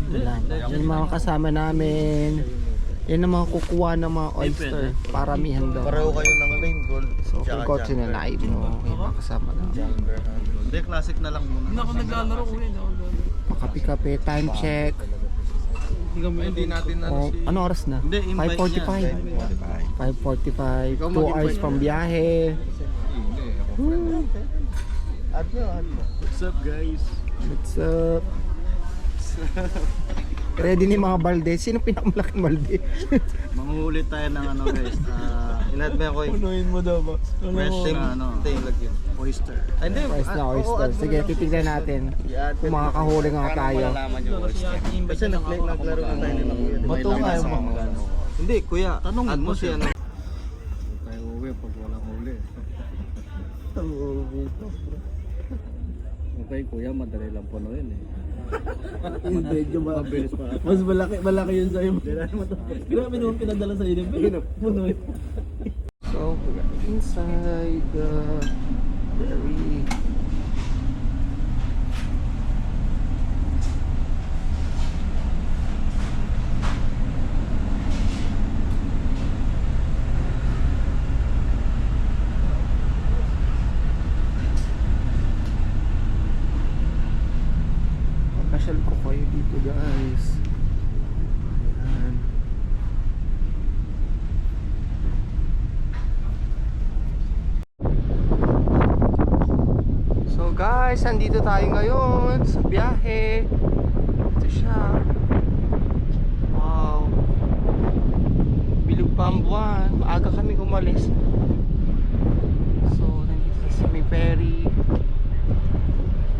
Wala. Yung mga kasama namin. Yan ang mga kukuha ng mga oyster. Paramihan daw. Pareho kayo ng lane gold. So kung kotse na naib mo, yung mga kasama namin. Hindi, classic na lang muna. Hindi ako naglalaro ulit. Pakapi-kape, time check. Hindi natin Oh, ano oras na? Hindi, invite 5:45. 2 hours from biyahe. Add mo. What's up guys? What's up? Ready ni mga balde. Sino pinakamalaking balde? Manguhuli tayo ng ano guys. Inad mo ako Punuin mo daw ba? fresh na ano. Oyster. Ay, hindi. Price na oyster. Sige, titignan natin. Kung makakahuli nga tayo. Kasi naglaro na tayo nila kuya. Bato nga yung mga. Hindi kuya, tanongin mo si ano. Tayo uwi pag walang huli. Okay kuya, madali lang punuin eh. Medyo Mabilis pa. mas malaki yun sa'yo. Grabe naman pinadala sa'yo din. Punuin. So, we're inside the ferry. Pasyal ko kayo dito guys. Ayan. So guys, andito tayo ngayon sa biyahe. Ito siya. Wow. Bilog pa ang buwan. Maaga kami umalis. So nandito sa may ferry.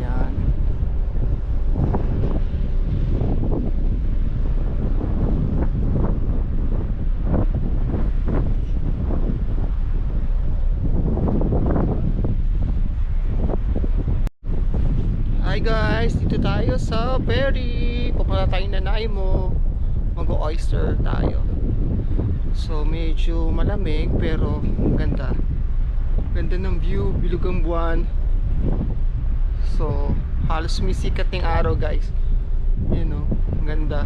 Yan. Hi guys, dito tayo sa ferry. Pupunta tayo na Nanaimo. Mag-oyster tayo. So medyo malamig pero ganda. Ganda ng view, bilog ang buwan. So halos sumisikat ng araw guys. Yun o, ganda.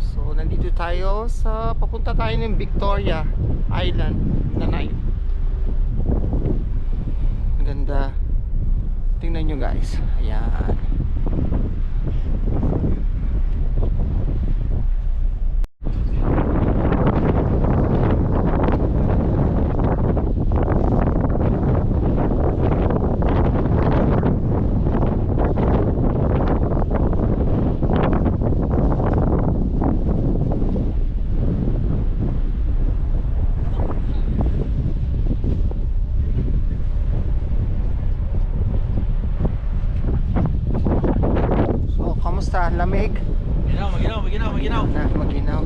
So nandito tayo sa, papunta tayo ng Victoria Island, Nanaimo. Ganda. Tingnan nyo guys. Ayan. Kamusta? Lamig? Maginaw. Na, maginaw.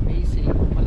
Amazing.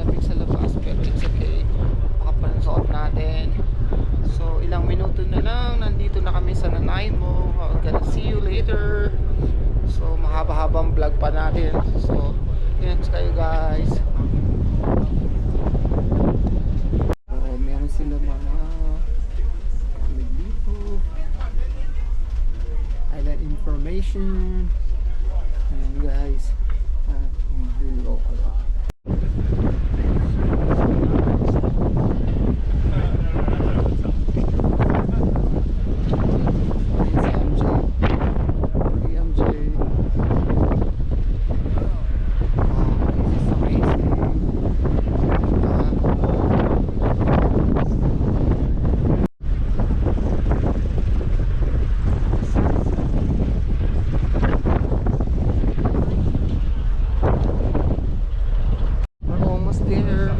there.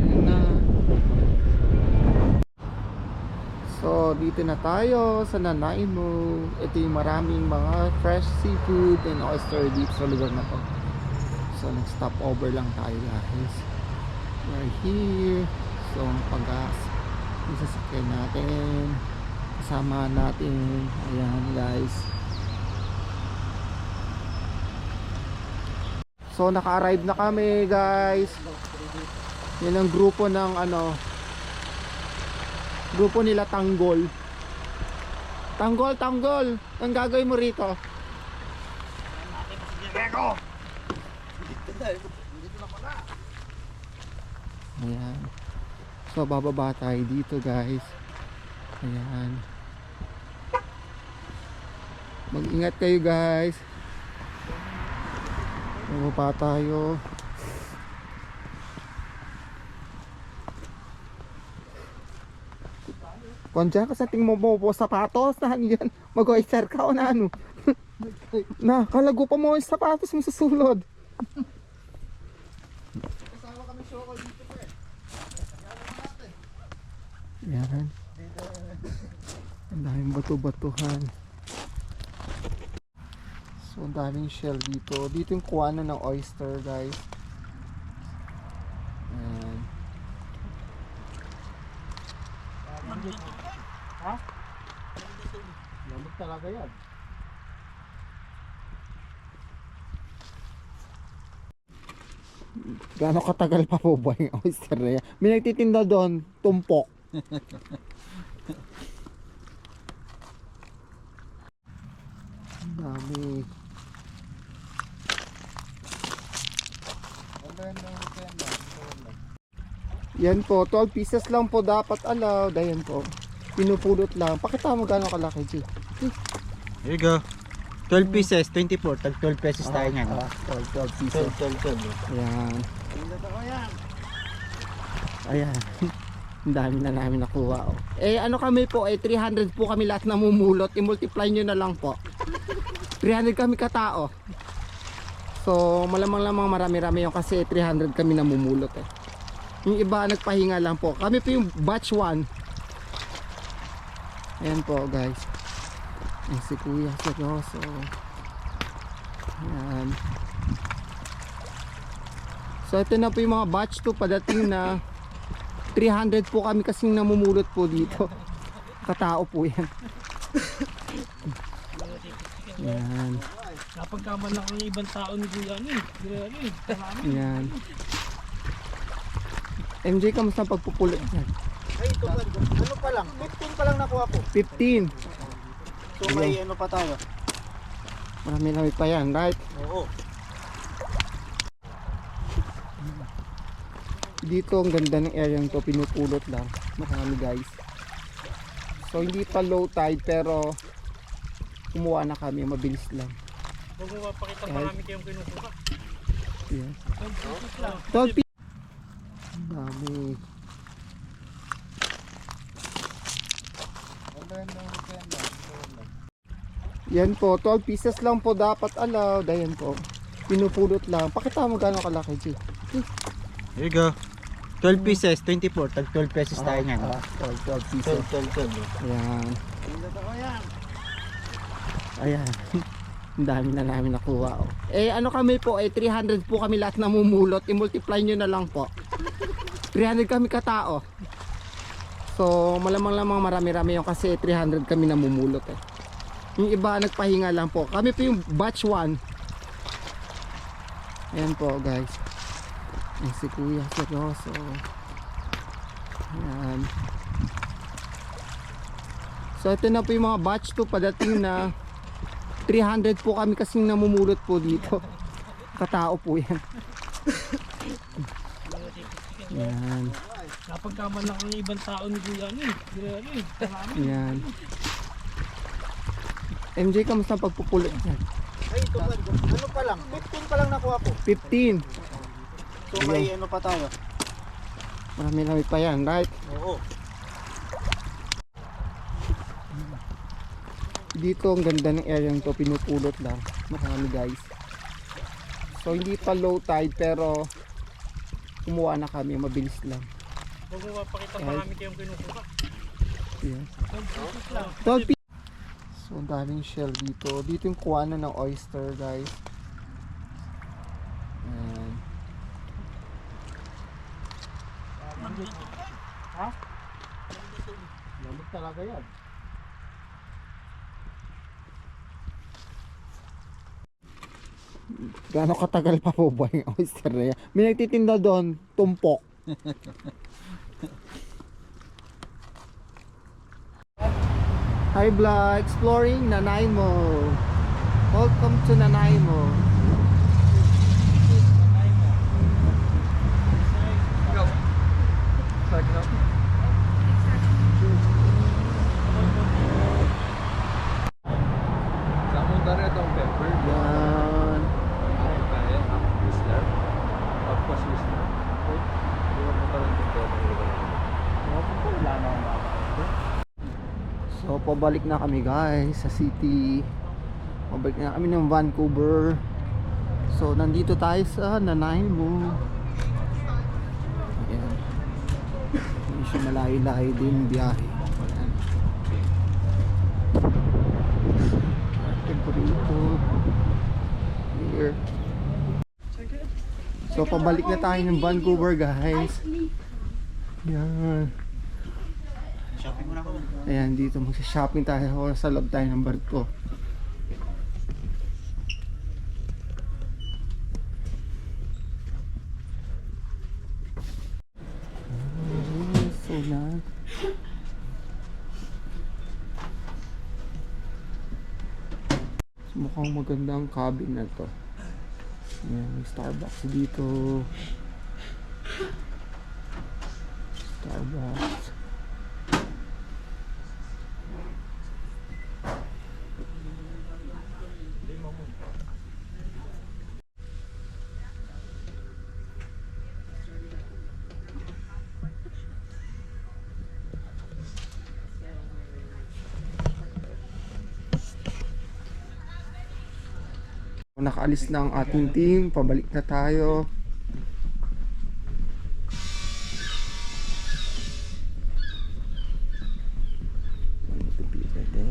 Ayan na. So, dito na tayo sa Nanaimo. Ito yung maraming mga fresh seafood and oyster dito sa lugar na to. So, nag-stop over lang tayo guys. We're here. So, pag-gas yung sasakyan natin. Kasama natin. Ayan guys. So, naka-arrive na kami guys. Yan ang grupo ng grupo nila Tanggol. Tanggol. Ang gagawin mo rito? Ayan. So bababa tayo dito guys. Ayan. Mag-ingat kayo guys. Bababa tayo. Kung dyan ka sa ting mo sapatos na yan, mag-oyster ka o na ano. Na, kalago pa mo yung sapatos mo sa sulod. Kasama kami soko dito pa eh. Yan. Ang daming bato-batuhan. So, ang daming shell dito. Dito yung kuwanan ng oyster guys. Ayan. Ha? Lamig talaga yan. Gaano katagal pa po ba yung oyster na yan? May nagtitinda doon, tumpok. Ang dami. Yan po, 12 pieces lang po dapat allowed. Ayan po. Pinupulot lang. Pakita mo gano'ng kalaki, G. Here you go. 12 pieces, 24. Tag 12 pesos tayo niyan. 12 pieces. 12. Ayan. Ayan. Ang dami na namin nakuha. Oh. Eh ano kami po, 300 po kami lahat namumulot. I-multiply nyo na lang po. 300 kami katao. So malamang marami-rami yung kasi 300 kami namumulot eh. Yung iba nagpahinga lang po. Kami po yung batch 1. Ayan po guys. Ayan si Kuya seryoso. Ayan. So ito na po yung mga batch 2 padating na. 300 po kami kasing namumulot po dito. Katao po yan. Ayan. Napagkaman lang ang ibang tao ni Kuya ano eh. Ayan. MJ, kamusta ang pagpupulot dyan? Ay, ito ba? Ano pa lang? 15 pa lang nakuha ko. 15. So may ano pa tayo? Marami pa yan, right? Oo. Dito ang ganda ng area to, pinupulot lang. Marami guys. So hindi pa low tide pero kumuha na kami, mabilis lang. Huwag mo mapakita marami kayong kinukuha. Yeah. 12 pieces. Ang dami. Yan po, 12 pieces lang po dapat allowed. Ayan po. Pinupulot lang. Pakita mo gano'ng kalaki, G. Here you go. 12 pieces, 24. Tag 12 pesos tayo niyan. 12 pieces. 12. Ayan. Ayan. Ang dami na namin nakuha. Oh. Eh ano kami po, 300 po kami lahat namumulot. I-multiply nyo na lang po. 300 kami katao. So malamang marami-rami yung kasi 300 kami namumulot eh. Yung iba nagpahinga lang po. Kami po yung batch 1. Ayan po guys. Ayan si Kuya seryoso. Ayan. So ito na po yung mga batch 2 padating na. 300 po kami kasing namumulot po dito. Katao po yan. Yan. Napagkaman lang ang ibang tao ni Kuya ano eh. Yan. MJ, kamusta ang pagpupulot dyan? Ay, ito ba? Ano pa lang? 15 pa lang nakuha ko. 15. So may ano pa tayo? Marami pa yan, right? Oo. Dito ang ganda ng area to, pinupulot lang. Marami guys. So hindi pa low tide pero kumuha na kami, mabilis lang. Huwag mo mapakita marami kayong kinukuha. Yeah. 12 pieces. So ang daming shell dito. Dito yung kuhanan ng oyster, guys. Ayan. Ha? Lamig talaga yan. Gaano katagal pa po ba yung oyster na yan? May nagtitinda doon, tumpok. Hi vlog, exploring Nanaimo. Welcome to Nanaimo. Sa Monterrey itong pepper. Yan. Kaya, Whistler. Tapos Whistler. Hindi mo parang pepper. So pabalik na kami guys sa city. Pabalik na kami ng Vancouver. So nandito tayo sa Nanaimo. Ayan. Hindi siya malayo-layo din yung biyahe. Ayan. Temporito. Here. So pabalik na tayo ng Vancouver guys. Ayan. Ayan, dito magsa-shopping tayo sa loob tayo ng barko. So na. Mukhang maganda ang cabin na to. Ayan, may Starbucks dito. Starbucks. Nakaalis na ang ating team, pabalik na tayo.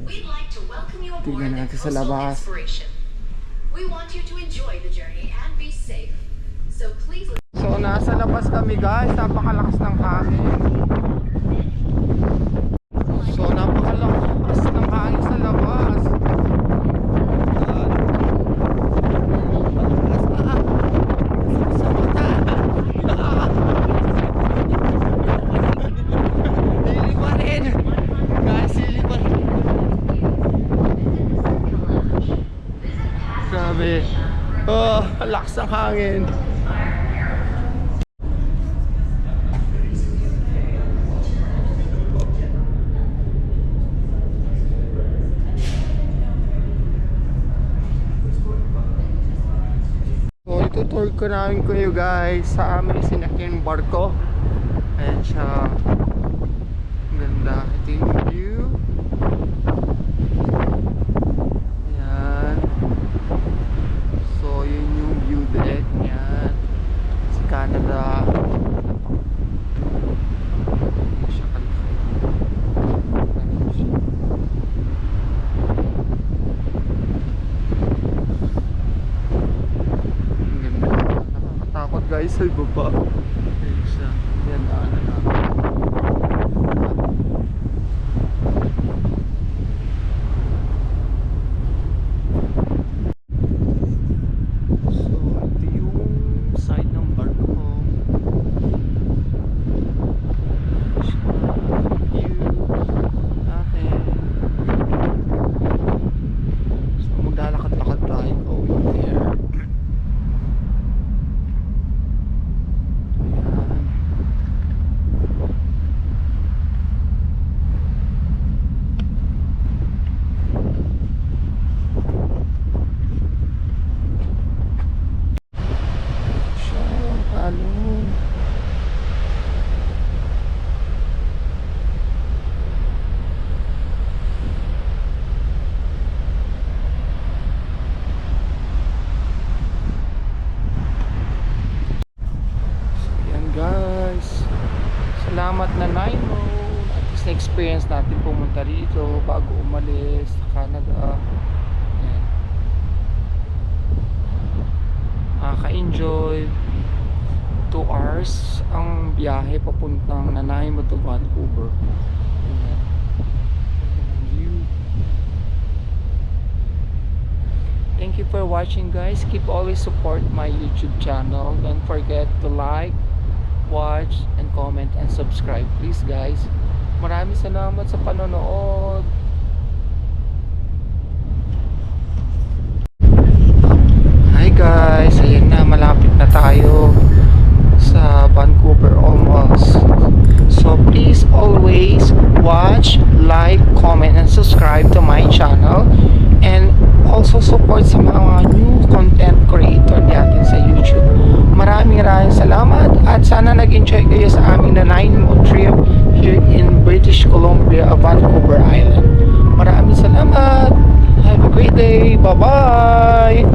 We'd like to welcome you aboard Tignan the natin sa Coastal labas. Inspiration. We want you to enjoy the journey and be safe. So please So nasa labas kami guys, napakalakas ng hangin. So napakalakas ng hangin sa labas. Sili pa rin. Guys, sili pa rin. Grabe. Oh, lakas ng hangin. So itutour ko namin kayo guys sa aming sinakyan barko. Ayan siya. Ang ganda. Ito yung view. Ayan. So yun yung view din. Ayan. Si Canada. Ayan siya kalaki. Ayan siya. Ang ganda. Nakakatakot guys sa ibaba. Ayan siya. Ayan daanan namin. So ito yung side ng barko. Ayan siya. View natin. So maglalakad-lakad tayo going there. Ayan. experience natin pumunta rito bago umalis sa Canada. Ayan. Nakaka-enjoy. 2 hours ang biyahe papuntang Nanaimo to Vancouver. Ayan. View. Thank you for watching, guys. Keep always support my YouTube channel. Don't forget to like, watch, and comment, and subscribe, please, guys. Maraming salamat sa panonood. Hi guys, ayan na, malapit na tayo sa Vancouver almost. So please always watch, like, comment, and subscribe to my channel, and also support sa mga new content creator natin sa YouTube. Maraming salamat at sana nag-enjoy kayo sa aming Nanaimo trip here in British Columbia, Vancouver Island. Maraming salamat. Have a great day. Bye-bye.